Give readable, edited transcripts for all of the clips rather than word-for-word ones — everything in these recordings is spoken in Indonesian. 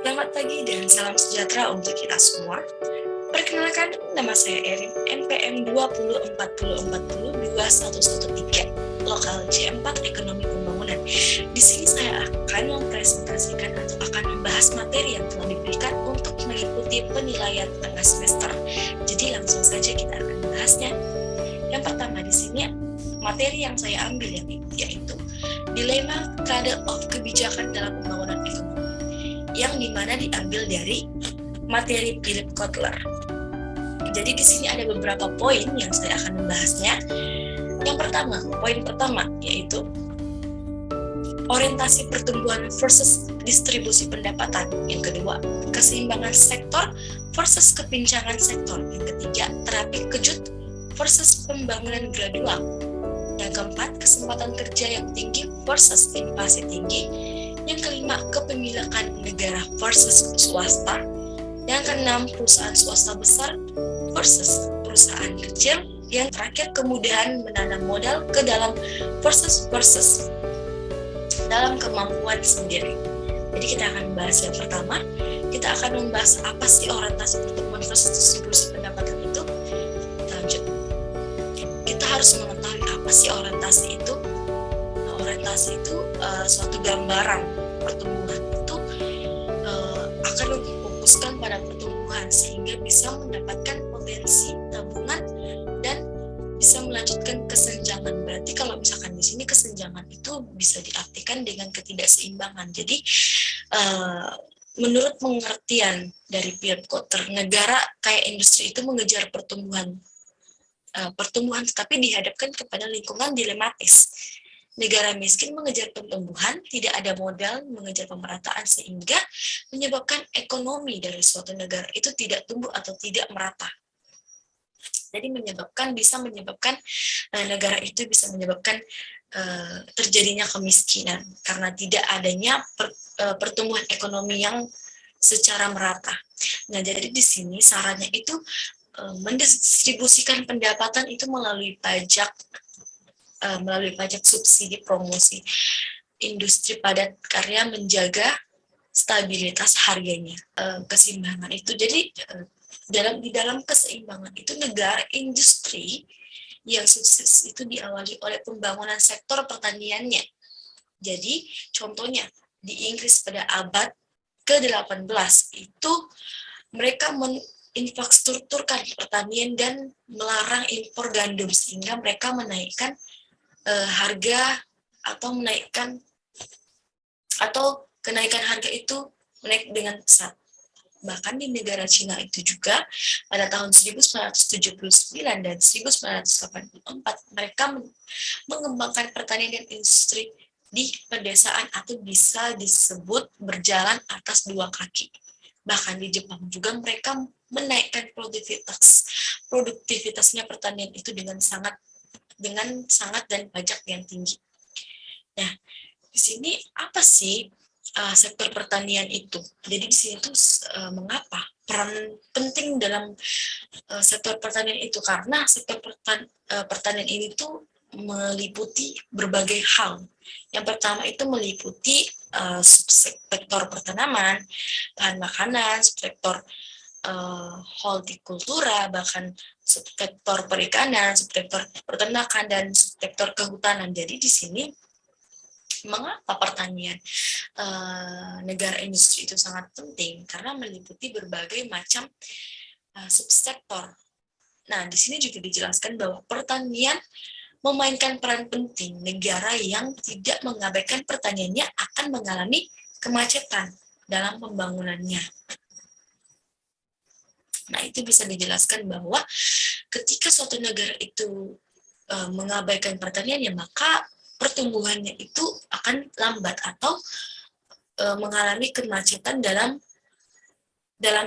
Selamat pagi dan salam sejahtera untuk kita semua. Perkenalkan, nama saya Erin, NPM 2040402113, lokal C4 Ekonomi Pembangunan. Di sini saya akan mempresentasikan atau akan membahas materi yang telah diberikan untuk mengikuti penilaian tengah semester. Jadi langsung saja kita akan membahasnya. Yang pertama di sini materi yang saya ambil yaitu dilema trade-off kebijakan dalam pembangunan ekonomi, yang dimana diambil dari materi Philip Kotler. Jadi di sini ada beberapa poin yang saya akan membahasnya. Yang pertama, poin pertama yaitu orientasi pertumbuhan versus distribusi pendapatan. Yang kedua, keseimbangan sektor versus kepincangan sektor. Yang ketiga, terapi kejut versus pembangunan gradual. Yang keempat, kesempatan kerja yang tinggi versus inflasi tinggi. Yang kelima, kepemilikan negara versus swasta. Yang keenam, perusahaan swasta besar versus perusahaan kecil. Yang terakhir, kemudahan menanam modal ke dalam versus dalam kemampuan sendiri. Jadi kita akan membahas yang pertama, kita akan membahas apa sih orientasi pertumbuhan versus distribusi pendapatan itu. Kita lanjut. Kita harus mengetahui apa sih orientasi itu. Orientasi itu suatu gambaran pertumbuhan itu akan memfokuskan pada pertumbuhan sehingga bisa mendapatkan potensi tabungan dan bisa melanjutkan kesenjangan. Berarti kalau misalkan di sini kesenjangan itu bisa diartikan dengan ketidakseimbangan. Jadi menurut pengertian dari Philip Kotler, negara kayak industri itu mengejar pertumbuhan tetapi dihadapkan kepada lingkungan dilematis. Negara miskin mengejar pertumbuhan, tidak ada modal mengejar pemerataan sehingga menyebabkan ekonomi dari suatu negara itu tidak tumbuh atau tidak merata. Jadi bisa menyebabkan negara itu bisa menyebabkan terjadinya kemiskinan karena tidak adanya pertumbuhan ekonomi yang secara merata. Nah, jadi di sini sarannya itu mendistribusikan pendapatan itu melalui pajak subsidi promosi industri padat karya, menjaga stabilitas harganya, keseimbangan itu. Jadi di dalam keseimbangan itu negara industri yang sukses itu diawali oleh pembangunan sektor pertaniannya. Jadi contohnya di Inggris pada abad ke-18 itu mereka infrastrukturkan pertanian dan melarang impor gandum sehingga mereka menaikkan harga atau kenaikan harga itu naik dengan pesat. Bahkan di negara Cina itu juga pada tahun 1979 dan 1984 mereka mengembangkan pertanian dan industri di pedesaan atau bisa disebut berjalan atas dua kaki. Bahkan di Jepang juga mereka menaikkan produktivitasnya pertanian itu dengan sangat dan pajak yang tinggi. Nah, di sini apa sih sektor pertanian itu? Jadi di sini tuh mengapa peran penting dalam sektor pertanian itu? Karena sektor pertanian ini tuh meliputi berbagai hal. Yang pertama itu meliputi subsektor pertanaman, bahan makanan, subsektor hortikultura, bahkan subsektor perikanan, subsektor peternakan, dan subsektor kehutanan. Jadi di sini mengapa pertanian negara industri itu sangat penting? Karena meliputi berbagai macam subsektor. Nah, di sini juga dijelaskan bahwa pertanian memainkan peran penting. Negara yang tidak mengabaikan pertaniannya akan mengalami kemacetan dalam pembangunannya. Nah, itu bisa dijelaskan bahwa ketika suatu negara itu mengabaikan pertaniannya, maka pertumbuhannya itu akan lambat atau mengalami kemacetan dalam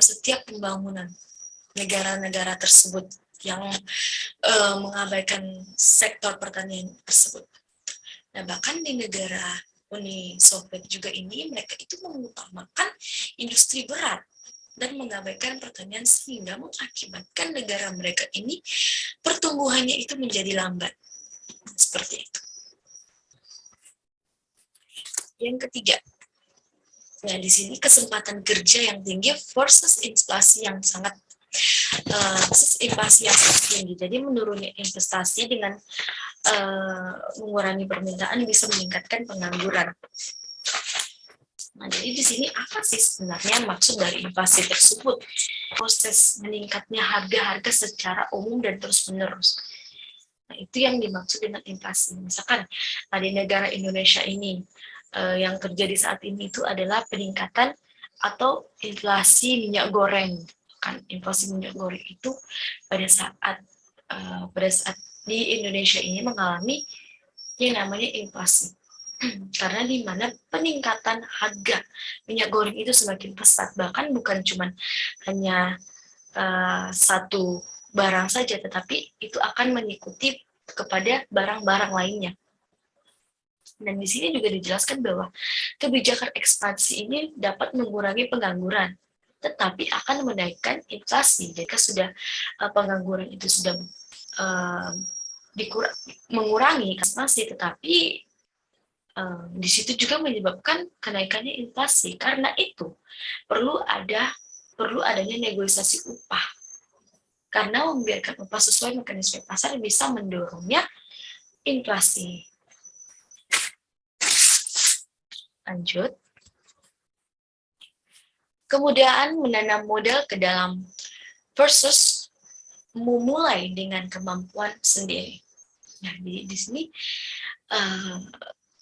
setiap pembangunan negara-negara tersebut yang mengabaikan sektor pertanian tersebut. Nah, bahkan di negara Uni Soviet juga ini, mereka itu mengutamakan industri berat dan mengabaikan pertanian sehingga mengakibatkan negara mereka ini pertumbuhannya itu menjadi lambat. Seperti itu. Yang ketiga, Nah, di sini kesempatan kerja yang tinggi versus inflasi yang sangat tinggi. Jadi menurunnya investasi dengan mengurangi permintaan bisa meningkatkan pengangguran. Nah, jadi di sini apa sih sebenarnya maksud dari inflasi tersebut? Proses meningkatnya harga-harga secara umum dan terus-menerus. Nah, itu yang dimaksud dengan inflasi. Misalkan di negara Indonesia ini, yang terjadi saat ini itu adalah peningkatan atau inflasi minyak goreng. Kan inflasi minyak goreng itu pada saat di Indonesia ini mengalami yang namanya inflasi. Karena di mana peningkatan harga minyak goreng itu semakin pesat, bahkan bukan cuma hanya satu barang saja, tetapi itu akan mengikuti kepada barang-barang lainnya. Dan di sini juga dijelaskan bahwa kebijakan ekspansi ini dapat mengurangi pengangguran, tetapi akan menaikkan inflasi. Jika sudah pengangguran itu sudah mengurangi ekspansi, tetapi di situ juga menyebabkan kenaikannya inflasi. Karena itu perlu adanya negosiasi upah. Karena membiarkan upah sesuai mekanisme pasar bisa mendorongnya inflasi. Lanjut. Kemudahan menanam modal ke dalam versus memulai dengan kemampuan sendiri. Nah, di sini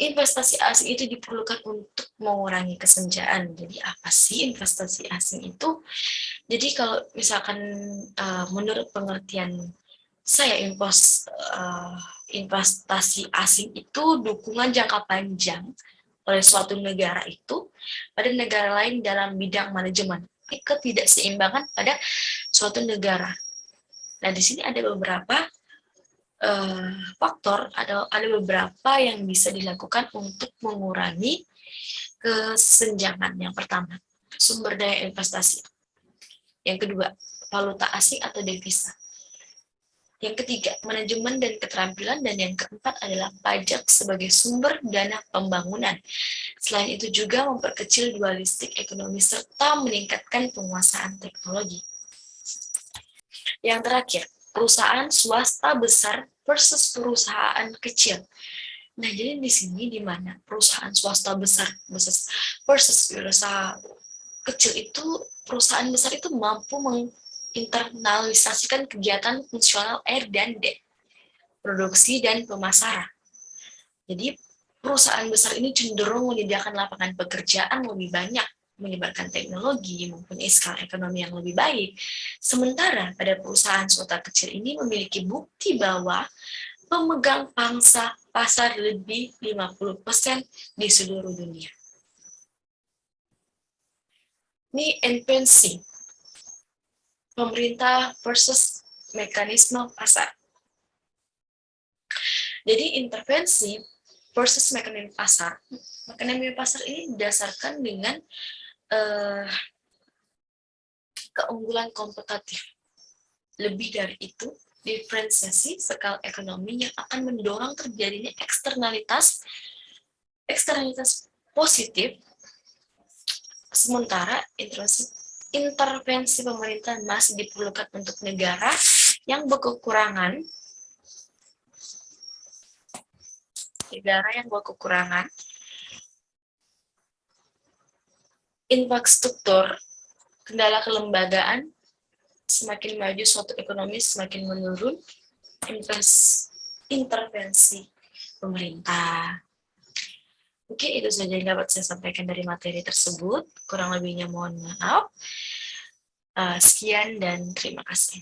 investasi asing itu diperlukan untuk mengurangi kesenjangan. Jadi apa sih investasi asing itu? Jadi kalau misalkan menurut pengertian saya investasi asing itu dukungan jangka panjang oleh suatu negara itu pada negara lain dalam bidang manajemen, ketidakseimbangan pada suatu negara. Nah, di sini ada beberapa faktor, ada beberapa yang bisa dilakukan untuk mengurangi kesenjangan. Yang pertama, sumber daya investasi. Yang kedua, valuta asing atau devisa. Yang ketiga, manajemen dan keterampilan. Dan yang keempat adalah pajak sebagai sumber dana pembangunan. Selain itu juga memperkecil dualistik ekonomi serta meningkatkan penguasaan teknologi. Yang terakhir, perusahaan swasta besar versus perusahaan kecil. Nah, jadi di sini di mana perusahaan swasta besar versus perusahaan kecil itu, perusahaan besar itu mampu menginternalisasikan kegiatan fungsional R&D, produksi dan pemasaran. Jadi perusahaan besar ini cenderung menyediakan lapangan pekerjaan lebih banyak, menyebarkan teknologi, mempunyai skala ekonomi yang lebih baik. Sementara pada perusahaan swasta kecil ini memiliki bukti bahwa pemegang pangsa pasar lebih 50% di seluruh dunia. Ini intervensi pemerintah versus mekanisme pasar. Jadi intervensi versus mekanisme pasar. Mekanisme pasar ini didasarkan dengan keunggulan kompetitif. Lebih dari itu, diferensiasi skala ekonomi yang akan mendorong terjadinya eksternalitas positif, sementara intervensi pemerintah masih diperlukan untuk negara yang berkekurangan infrastruktur, kendala kelembagaan. Semakin maju suatu ekonomi, semakin menurun intervensi pemerintah. Oke, itu saja yang dapat saya sampaikan dari materi tersebut. Kurang lebihnya mohon maaf. Sekian dan terima kasih.